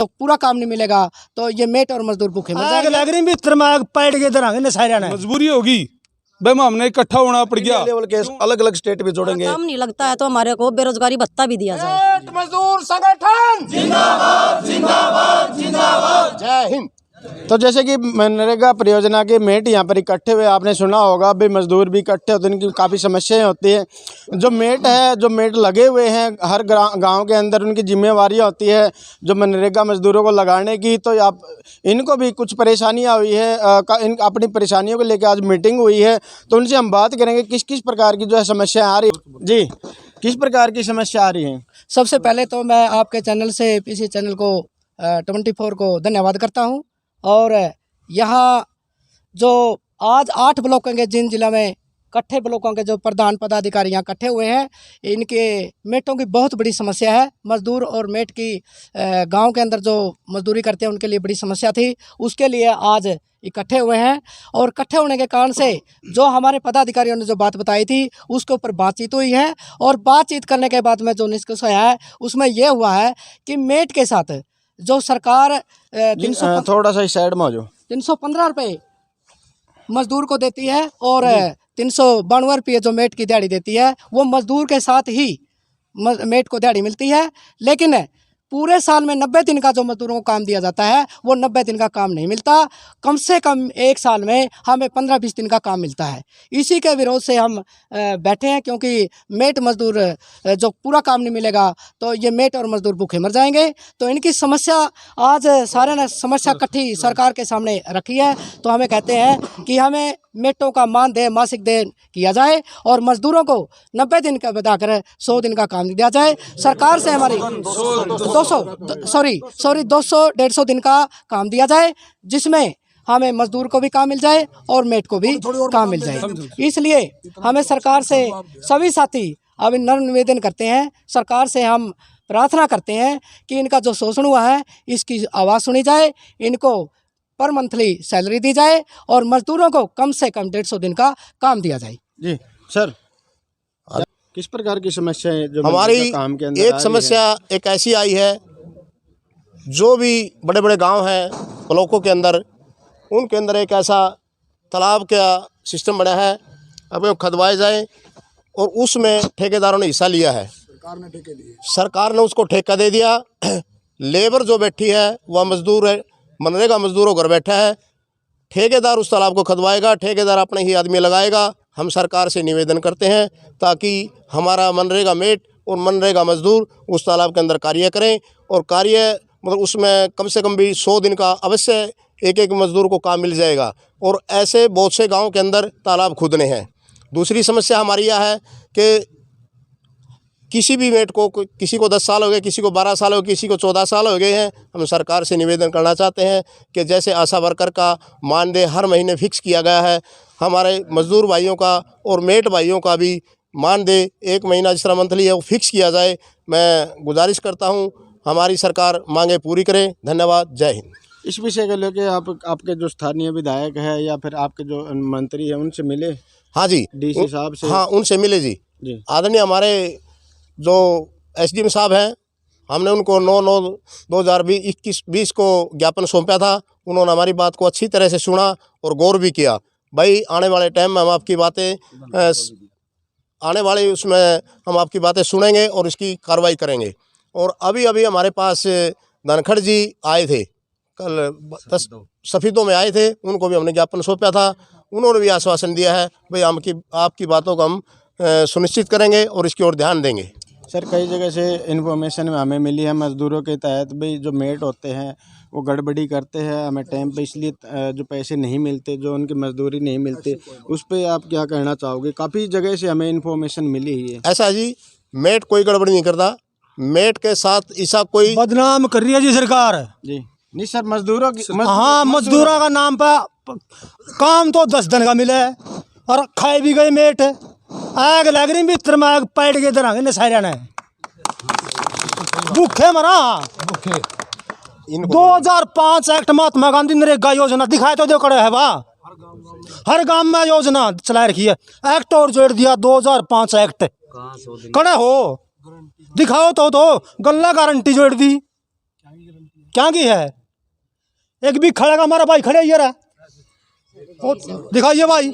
तो पूरा काम नहीं मिलेगा तो ये मेट और मजदूर भूखे मर जाएंगे। लग रही मित्र में पैट के इधर आगे सारे मजबूरी होगी भाई, हमने इकट्ठा होना पड़ गया। लेवल के अलग अलग स्टेट भी जोड़ेंगे। काम नहीं लगता है तो हमारे को बेरोजगारी भत्ता भी दिया जाए। मजदूर संगठन जिंदाबाद जिंदाबाद जिंदाबाद। जय हिंद। तो जैसे कि मनरेगा परियोजना के मेट यहाँ पर इकट्ठे हुए, आपने सुना होगा भाई मजदूर भी इकट्ठे होते हैं, उनकी काफ़ी समस्याएं होती हैं। जो मेट लगे हुए हैं हर गांव के अंदर, उनकी जिम्मेवारियां होती है जो मनरेगा मजदूरों को लगाने की। तो आप इनको भी कुछ परेशानियां हुई है, अपनी परेशानियों को लेकर आज मीटिंग हुई है, तो उनसे हम बात करेंगे किस किस प्रकार की जो है समस्या आ रही है। जी, किस प्रकार की समस्या आ रही है? सबसे पहले तो मैं आपके चैनल से, पीसी चैनल को 24 को धन्यवाद करता हूँ। और यहाँ जो आज 8 ब्लॉकों के जिन जिला में इकट्ठे ब्लॉकों के जो प्रधान पदाधिकारी यहाँ इकट्ठे हुए हैं, इनके मेटों की बहुत बड़ी समस्या है। मजदूर और मेट की गांव के अंदर जो मजदूरी करते हैं उनके लिए बड़ी समस्या थी, उसके लिए आज इकट्ठे हुए हैं। और इकट्ठे होने के कारण से जो हमारे पदाधिकारियों ने जो बात बताई थी उसके ऊपर बातचीत हुई है, और बातचीत करने के बाद में जो निष्कर्ष आया है उसमें यह हुआ है कि मेट के साथ जो सरकार 300 थोड़ा सा साइड में हो जाओ, 315 रुपये मजदूर को देती है और 392 रुपये जो मेट की दिहाड़ी देती है, वो मजदूर के साथ ही मेट को दिहाड़ी मिलती है। लेकिन पूरे साल में 90 दिन का जो मजदूरों को काम दिया जाता है वो 90 दिन का काम नहीं मिलता। कम से कम एक साल में हमें 15-20 दिन का काम मिलता है। इसी के विरोध से हम बैठे हैं, क्योंकि मेट मजदूर जो पूरा काम नहीं मिलेगा तो ये मेट और मजदूर भूखे मर जाएंगे। तो इनकी समस्या आज सारे ने समस्या इकट्ठी सरकार के सामने रखी है। तो हमें कहते हैं कि हमें मेटों का मानदेय मासिक देय किया जाए और मजदूरों को 90 दिन का बताकर 100 दिन का काम दिया जाए। सरकार से हमारी 200-150 दिन का काम दिया जाए, जिसमें हमें मजदूर को भी काम मिल जाए और मेट को भी काम मिल जाए। इसलिए हमें सरकार से सभी साथी अब नम्र निवेदन करते हैं, सरकार से हम प्रार्थना करते हैं कि इनका जो शोषण हुआ है इसकी आवाज़ सुनी जाए, इनको पर मंथली सैलरी दी जाए और मजदूरों को कम से कम 150 दिन का काम दिया जाए। जी सर, किस प्रकार की समस्या है जो हमारी काम के अंदर एक समस्या एक ऐसी आई है, जो भी बड़े बड़े गांव हैं ब्लॉकों के अंदर, उनके अंदर एक ऐसा तालाब का सिस्टम बना है, अब वो खदवाए जाए और उसमें ठेकेदारों ने हिस्सा लिया है। सरकार ने उसको ठेका दे दिया। लेबर जो बैठी है वह मजदूर है, मनरेगा मजदूरों घर बैठा है। ठेकेदार उस तालाब को खदवाएगा, ठेकेदार अपने ही आदमी लगाएगा। हम सरकार से निवेदन करते हैं ताकि हमारा मनरेगा मेट और मनरेगा मजदूर उस तालाब के अंदर कार्य करें, और कार्य मतलब उसमें कम से कम भी 100 दिन का अवश्य एक मजदूर को काम मिल जाएगा। और ऐसे बहुत से गाँव के अंदर तालाब खुदने हैं। दूसरी समस्या हमारी यह है कि किसी भी मेट को, किसी को 10 साल हो गए, किसी को 12 साल हो गए, किसी को 14 साल हो गए हैं। हम सरकार से निवेदन करना चाहते हैं कि जैसे आशा वर्कर का मानदेय हर महीने फिक्स किया गया है, हमारे मजदूर भाइयों का और मेट भाइयों का भी मानदेय 1 महीना जिस तरह मंथली है वो फिक्स किया जाए। मैं गुजारिश करता हूँ हमारी सरकार मांगे पूरी करे। धन्यवाद। जय हिंद। इस विषय को लेकर आपके जो स्थानीय विधायक है या फिर आपके जो मंत्री है उनसे मिले? हाँ जी, डीसी साहब से? हाँ, उनसे मिले जी। आदरणीय हमारे जो एसडीएम साहब हैं, हमने उनको 9/9/2021 को ज्ञापन सौंपा था। उन्होंने हमारी बात को अच्छी तरह से सुना और गौर भी किया। भाई आने वाले टाइम में हम आपकी बातें हम आपकी बातें सुनेंगे और इसकी कार्रवाई करेंगे। और अभी हमारे पास धनखड़ जी आए थे, कल सफीदों में आए थे, उनको भी हमने ज्ञापन सौंपा था। उन्होंने भी आश्वासन दिया है भाई आपकी बातों को हम सुनिश्चित करेंगे और इसकी ओर ध्यान देंगे। सर, कई जगह से इन्फॉर्मेशन हमें मिली है मजदूरों के तहत भाई जो मेट होते हैं वो गड़बड़ी करते हैं, हमें टाइम पे इसलिए जो पैसे नहीं मिलते, जो उनकी मजदूरी नहीं मिलती, उस पर आप क्या कहना चाहोगे? काफ़ी जगह से हमें इन्फॉर्मेशन मिली है। ऐसा जी, मेट कोई गड़बड़ी नहीं करता, मेट के साथ ऐसा कोई बदनाम कर रही है जी सरकार। जी नहीं सर, मजदूरों की हाँ, मजदूरों का नाम पर काम तो 10 दिन का मिले और खाए भी गए मेट। आग लग रही मित्र में आग पैट के इधर आगे सारे ने भूखे मरा। 2005 एक्ट महात्मा गांधी नरेगा योजना दिखाए तो कड़े है वाह, हर गांव में योजना चला रखी है। एक्ट और जोड़ दिया 2005 एक्ट, कड़े हो दिखाओ तो गल्ला गारंटी जोड़ दी। क्या की है? एक भी खड़ेगा हमारा भाई खड़े ये रहा, ओ, दिखाइए भाई,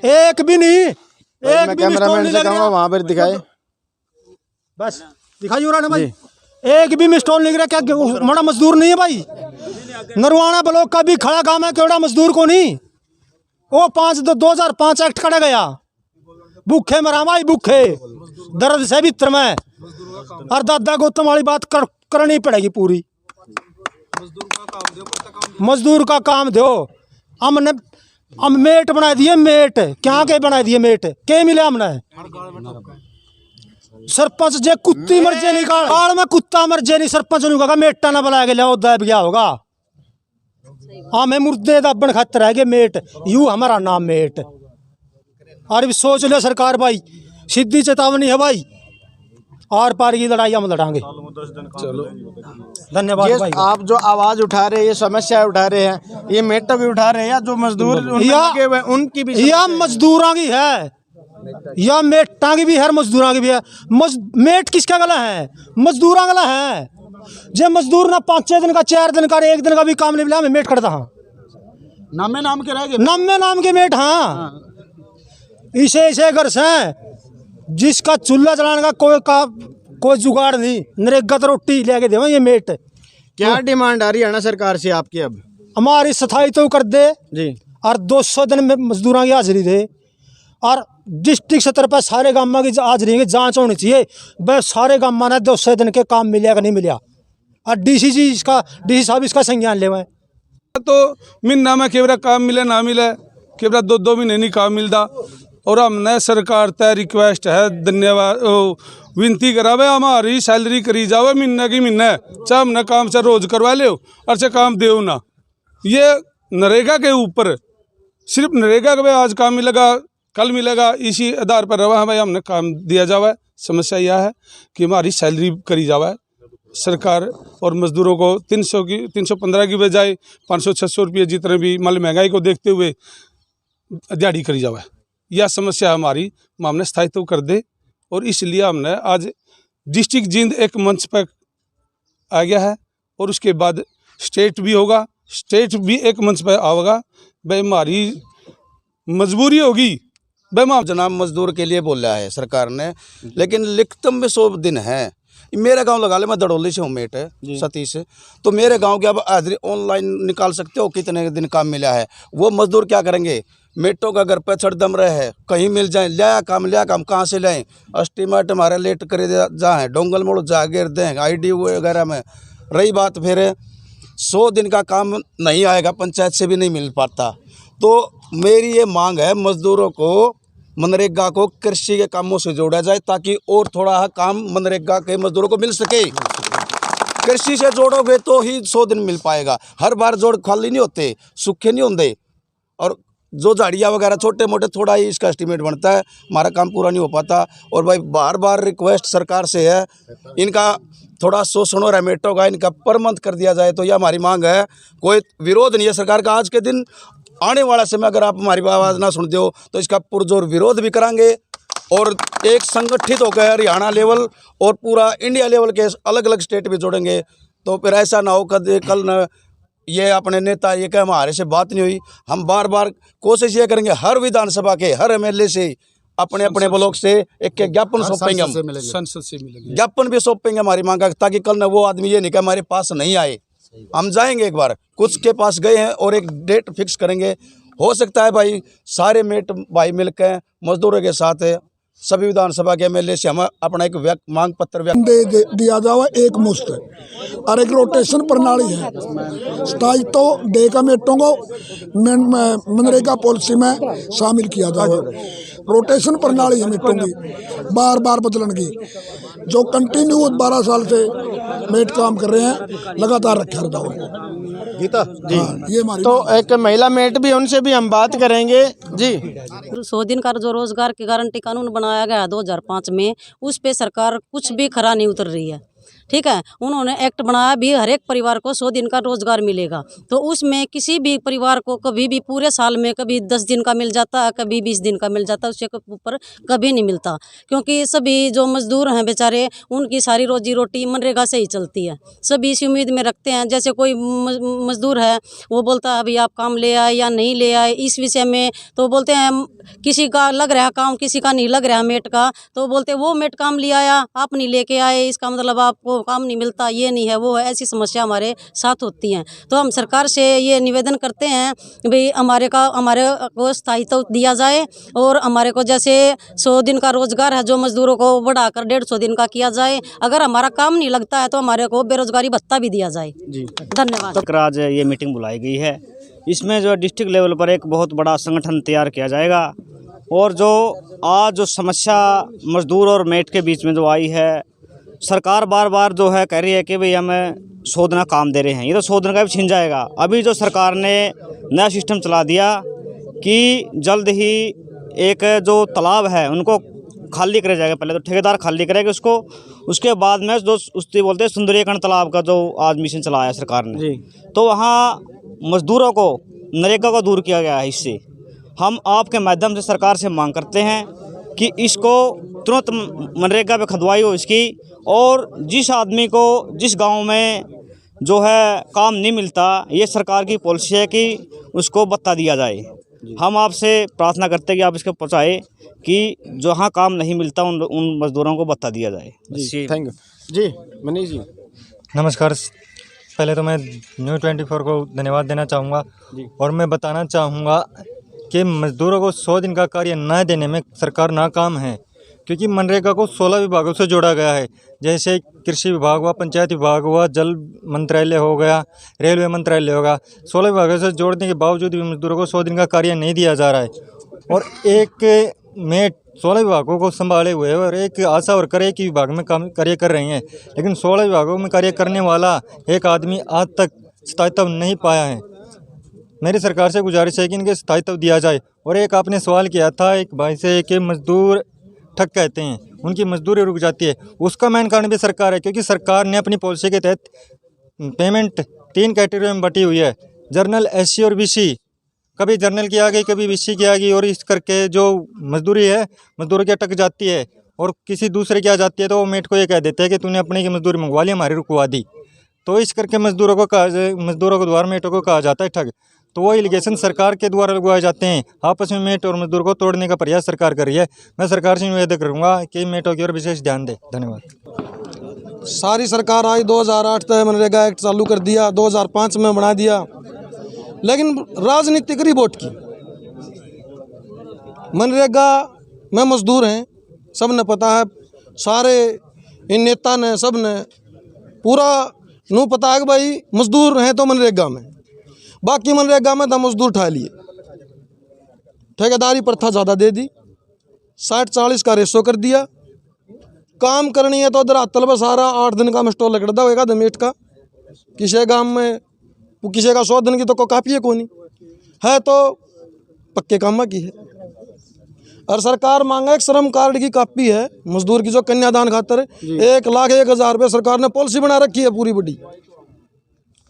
एक भी नहीं, एक मैं भी मिस्टोन कैमरामैन नहीं से लग कहूँगा रहा। वहाँ पर दिखाए। बस दिखाइए राणा भाई, एक भी मिस्टोन नहीं रहा। क्या हमारा मजदूर नहीं है भाई? नरवाना ब्लॉक का भी खड़ा काम है, केवड़ा मजदूर को नहीं। वो 2005 एक्ट खड़ा गया, भूखे मरा भाई, भूखे दर्द से भी में। और दादा गौतम वाली बात करनी पड़ेगी पूरी। मजदूर का काम दो। हमने हम मेट बना दिए, मेट क्या के बना दिए, मेट के मिले हमने? सरपंच जे कुत्ती मर्जे निकाल काल में कुत्ता मर्जे नहीं, सरपंच ने कहा मेटा ना बुलाया गया, दब गया होगा। हमें मुर्दे दबन खातर है कि मेट, यू हमारा नाम मेट। और भी सोच लो सरकार भाई, सीधी चेतावनी है भाई, आर पार की लड़ाई हम लड़ाएंगे। चलो धन्यवाद ये भाई। आप जो आवाज उठा रहे हैं, ये समस्या उठा रहे हैं, ये मेटा भी उठा रहे हैं या जो मजदूर उनमें लगे हुए हैं, उनकी भी या मजदूरों की है, या मेटा की भी है, मजदूरों की भी है। मेट किसका गला है? मजदूरों गला है। जब मजदूर ना 5-6 दिन का, 4 दिन का, 1 दिन का भी काम नहीं मिला, हमें मेट करता। हाँ, नाम के रह गए, नाम के मेट। हाँ, इसे घर से जिसका चूल्हा जलाने का कोई जुगाड़ नहीं, नरेगा तो रोटी लेके देवा ये मेट। क्या डिमांड आ रही है हरियाणा सरकार से आपकी? अब हमारी सफाई तो कर दे जी, और 200 दिन में मजदूरों की हाजिरी दे, और डिस्ट्रिक्ट स्तर पर सारे गाँव की हाजिरी की जांच होनी चाहिए। बस सारे गाँव ने 200 दिन के काम मिलेगा नहीं मिला, और डीसी साहब इसका संज्ञान ले। तो महीना में केवरा काम मिले ना मिले, केवरा 2-2 महीने नहीं काम मिलता। और हमने सरकार तय रिक्वेस्ट है, धन्यवाद विनती करा भाई हमारी सैलरी करी जावे महीने की महीने, चाहे हमने काम से रोज करवा ले और चाहे काम दे ना। ये नरेगा के ऊपर सिर्फ नरेगा का भाई आज काम मिलेगा कल मिलेगा, इसी आधार पर रवा है भाई हमने काम दिया जावा। समस्या यह है कि हमारी सैलरी करी जावा सरकार, और मजदूरों को 315 की बजाय 500-600 रुपये जितने भी माल महंगाई को देखते हुए दिहाड़ी करी जावा। यह समस्या हमारी हमने स्थायित्व कर दे, और इसलिए हमने आज डिस्ट्रिक्ट जींद एक मंच पर आ गया है, और उसके बाद स्टेट भी होगा, स्टेट भी एक मंच पर आएगा। भाई हमारी मजबूरी होगी भाई। जनाब मजदूर के लिए बोला है सरकार ने, लेकिन लिखतम में 100 दिन है। मेरे गांव लगा ले, मैं दड़ोली से हूँ, मेट है सतीश से, तो मेरे गांव के अब हाजिरी ऑनलाइन निकाल सकते हो कितने दिन काम मिला है। वो मजदूर क्या करेंगे? मेटों का घर पे छड़ दम रहे हैं, कहीं मिल जाए लिया काम कहाँ से लाएं? एस्टीमेट हमारे लेट करे जा है, डोंगल मोड़ जा गिर दें ID वगैरह में। रही बात फिर 100 दिन का काम नहीं आएगा, पंचायत से भी नहीं मिल पाता। तो मेरी ये मांग है मजदूरों को मनरेगा को कृषि के कामों से जोड़ा जाए, ताकि और थोड़ा काम मनरेगा के मजदूरों को मिल सके। कृषि से जोड़ोगे तो ही 100 दिन मिल पाएगा। हर बार जोड़ खाली नहीं होते, सूखे नहीं होते, और जो झाड़ियाँ वगैरह छोटे मोटे थोड़ा ही इसका एस्टीमेट बनता है, हमारा काम पूरा नहीं हो पाता। और भाई बार बार रिक्वेस्ट सरकार से है, इनका थोड़ा शोषण और रेमेटो का इनका परमंत कर दिया जाए, तो यह हमारी मांग है। कोई विरोध नहीं है सरकार का। आज के दिन आने वाला समय अगर आप हमारी आवाज़ ना सुनते हो तो इसका पुरजोर विरोध भी करांगे, और एक संगठित होकर हरियाणा लेवल और पूरा इंडिया लेवल के अलग अलग स्टेट भी जोड़ेंगे। तो फिर ऐसा ना हो कल न ये अपने नेता ये कह हमारे से बात नहीं हुई। हम बार बार कोशिश ये करेंगे, हर विधानसभा के हर MLA से अपने अपने ब्लॉक से एक ज्ञापन सौंपेंगे, हम संसद से मिलेंगे, ज्ञापन भी सौंपेंगे हमारी मांग का, ताकि कल न वो आदमी ये नहीं कहे हमारे पास नहीं आए। हम जाएंगे, एक बार कुछ के पास गए हैं और एक डेट फिक्स करेंगे। हो सकता है भाई सारे मेट भाई मिलकर मजदूरों के साथ सभी विधानसभा के MLA से हम अपना एक मांग पत्र दिया जावा एक मुश्त, और एक रोटेशन प्रणाली है। स्थायित्व तो देगा मेटों को मनरेगा पॉलिसी में शामिल किया जाए। रोटेशन प्रणाली है मेटों की, बार बार बदलन की, जो कंटिन्यू 12 साल से मेट काम कर रहे हैं, लगातार रखा जाओ। गीता जी, ये हमारी तो एक महिला मेट भी, उनसे भी हम बात करेंगे जी। 100 दिन का जो रोजगार की गारंटी कानून बनाया गया 2005 में, उस पे सरकार कुछ भी खरा नहीं उतर रही है। ठीक है, उन्होंने एक्ट बनाया भी हर एक परिवार को 100 दिन का रोजगार मिलेगा। तो उसमें किसी भी परिवार को कभी भी पूरे साल में कभी 10 दिन का मिल जाता है, कभी 20 दिन का मिल जाता है, उससे ऊपर कभी नहीं मिलता। क्योंकि सभी जो मजदूर हैं बेचारे, उनकी सारी रोजी रोटी मनरेगा से ही चलती है। सभी इसी उम्मीद में रखते हैं, जैसे कोई मजदूर है वो बोलता है अभी आप काम ले आए या नहीं ले आए, इस विषय में तो बोलते हैं किसी का लग रहा काम, किसी का नहीं लग रहा मेट का, तो बोलते वो मेट काम ले आया आप नहीं लेके आए, इसका मतलब आपको काम नहीं मिलता, ये नहीं है वो है। ऐसी समस्या हमारे साथ होती हैं। तो हम सरकार से ये निवेदन करते हैं भाई हमारे को स्थायित्व दिया जाए और हमारे को जैसे 100 दिन का रोजगार है जो मजदूरों को बढ़ाकर 150 दिन का किया जाए। अगर हमारा काम नहीं लगता है तो हमारे को बेरोजगारी भत्ता भी दिया जाए जी। धन्यवाद। तो आज ये मीटिंग बुलाई गई है, इसमें जो डिस्ट्रिक्ट लेवल पर एक बहुत बड़ा संगठन तैयार किया जाएगा और जो आज जो समस्या मजदूर और मेट के बीच में जो आई है, सरकार बार बार जो है कह रही है कि भाई हमें 100 दिन काम दे रहे हैं, ये तो 100 दिन का भी छिन जाएगा। अभी जो सरकार ने नया सिस्टम चला दिया कि जल्द ही एक जो तालाब है उनको खाली करे जाएगा, पहले तो ठेकेदार खाली करेगा उसको, उसके बाद में जो उससे बोलते हैं सुंदरीकरण तालाब का जो आज मिशन चलाया सरकार ने, तो वहाँ मजदूरों को नरेगा को दूर किया गया है। इससे हम आपके माध्यम से सरकार से मांग करते हैं कि इसको तुरंत मनरेगा पे खदवाई हो इसकी, और जिस आदमी को जिस गांव में जो है काम नहीं मिलता, ये सरकार की पॉलिसी है कि उसको भत्ता दिया जाए। हम आपसे प्रार्थना करते हैं कि आप इसको पहुँचाए कि जहाँ काम नहीं मिलता उन मजदूरों को भत्ता दिया जाए जी। थैंक यू जी। मनीष जी नमस्कार। पहले तो मैं न्यूज़ 24 को धन्यवाद देना चाहूँगा और मैं बताना चाहूँगा कि मज़दूरों को 100 दिन का कार्य न देने में सरकार नाकाम है, क्योंकि मनरेगा को 16 विभागों से जोड़ा गया है। जैसे कृषि विभाग हुआ, पंचायत विभाग हुआ, जल मंत्रालय हो गया, रेलवे मंत्रालय होगा, 16 विभागों से जोड़ने के बावजूद भी मजदूरों को 100 दिन का कार्य नहीं दिया जा रहा है। और एक मेट 16 विभागों को संभाले हुए है और एक आशा वर्कर एक ही विभाग में काम कार्य कर रही हैं, लेकिन 16 विभागों में कार्य करने वाला एक आदमी आज तक स्थायित्व नहीं पाया है। मेरी सरकार से गुजारिश है कि इनके स्थायित्व दिया जाए। और एक आपने सवाल किया था एक भाई से कि मजदूर ठग कहते हैं, उनकी मजदूरी रुक जाती है, उसका मेन कारण भी सरकार है, क्योंकि सरकार ने अपनी पॉलिसी के तहत पेमेंट 3 कैटेगरी में बटी हुई है, जर्नल, SC और BC। कभी जर्नल की आ गई, कभी BC की आ गई, और इस करके जो मजदूरी है मजदूरों की अटक जाती है और किसी दूसरे की आ जाती है, तो वो मेट को ये कह देते हैं कि तूने अपने की मजदूरी मंगवा ली, हमारी रुकवा दी। तो इस करके मजदूरों को द्वारा मेटों को कहा जाता है ठग। तो वो एलिगेशन सरकार के द्वारा लगवाए जाते हैं। आपस में मेट और मजदूर को तोड़ने का प्रयास सरकार कर रही है। मैं सरकार से निवेदन करूँगा कि मेटों की ओर विशेष ध्यान दे। धन्यवाद। सारी सरकार आई 2008 तक मनरेगा एक्ट चालू कर दिया, 2005 में बना दिया, लेकिन राजनीति करी वोट की। मनरेगा में मजदूर हैं, सब ने पता है, सारे इन नेता ने सब ने पूरा नू पता है कि भाई मजदूर हैं तो मनरेगा में, बाकी मनरेगा में तो मजदूर उठा लिए, ठेकेदारी प्रथा ज़्यादा दे दी, 60-40 का रेशो कर दिया। काम करनी है तो उधर हाथल पर सारा 8 दिन का में स्टॉल लग रहा होगा मेट का, किसी गांव में किसी का 100 दिन की तो कोई कापी है कोई नहीं है, तो पक्के काम की है। और सरकार मांगा एक श्रम कार्ड की कापी है मजदूर की, जो कन्यादान खातर 1,01,000 रुपये सरकार ने पॉलिसी बना रखी है पूरी बड़ी।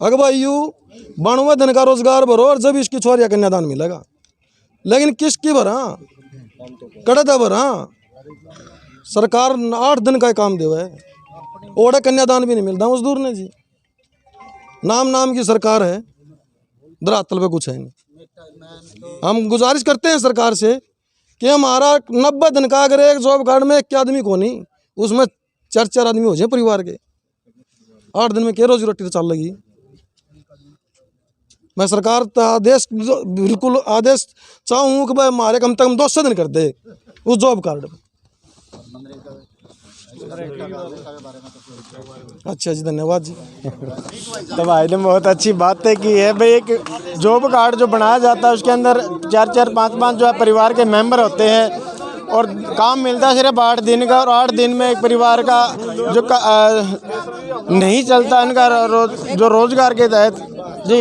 अगर भाई 92 दिन का रोजगार भरो और जब इसकी छोरिया कन्यादान मिलेगा, लेकिन किसकी भरा कड़े भरा, सरकार 8 दिन का काम देवा है, ओढ़े कन्यादान भी नहीं मिलता मजदूर ने जी। नाम की सरकार है, धरातल पे कुछ है नहीं। हम गुजारिश करते हैं सरकार से कि हमारा 90 दिन का अगर एक जॉब कार्ड में 1 आदमी को नहीं, उसमें 4 आदमी हो जाए परिवार के, 8 दिन में क्या रोजी रोटी तो चल लगी। मैं सरकार आदेश बिल्कुल आदेश चाहूँ कि भाई हमारे कम से कम 200 दिन कर दे उस जॉब कार्ड पर। अच्छा जी, धन्यवाद जी। तो भाई ने बहुत अच्छी बातें की है भाई। एक जॉब कार्ड जो बनाया जाता है उसके अंदर 4-4, 5-5 जो है परिवार के मेंबर होते हैं और काम मिलता है सिर्फ 8 दिन का, और 8 दिन में एक परिवार का जो नहीं चलता इनका जो रोजगार के तहत जी।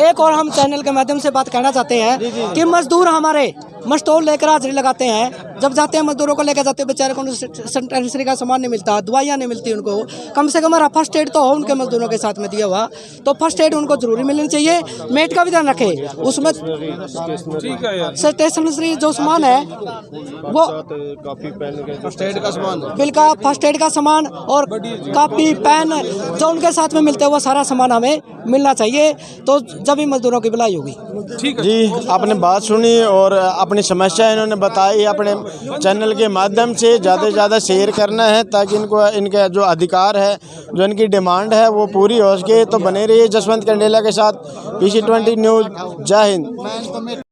एक और हम चैनल के माध्यम से बात कहना चाहते हैं कि मजदूर हमारे मस्टोल लेकर हाजिरी लगाते हैं, जब जाते हैं मजदूरों को लेकर जाते हैं, बेचारे को सैनिटरी का सामान नहीं मिलता, दवाइयाँ नहीं मिलती उनको। कम से कम फर्स्ट एड तो हो उनके मजदूरों के साथ में दिया हुआ, तो फर्स्ट एड उनको जरूरी मिलनी चाहिए। मेट का भी ध्यान रखें, उसमें स्टेशनरी जो सामान है वो फर्स्ट एड का सामान, बिल का फर्स्ट एड का सामान और कापी पेन जो उनके साथ में मिलते हैं वो सारा सामान हमें मिलना चाहिए, तो जब भी मजदूरों की भलाई होगी। जी, आपने बात सुनी और अपनी समस्या इन्होंने बताई। अपने चैनल के माध्यम से ज़्यादा से ज़्यादा शेयर करना है ताकि इनको इनके जो अधिकार है, जो इनकी डिमांड है वो पूरी हो सके। तो बने रहिए जसवंत कंडेला के साथ, PC20 न्यूज़। जय हिंद।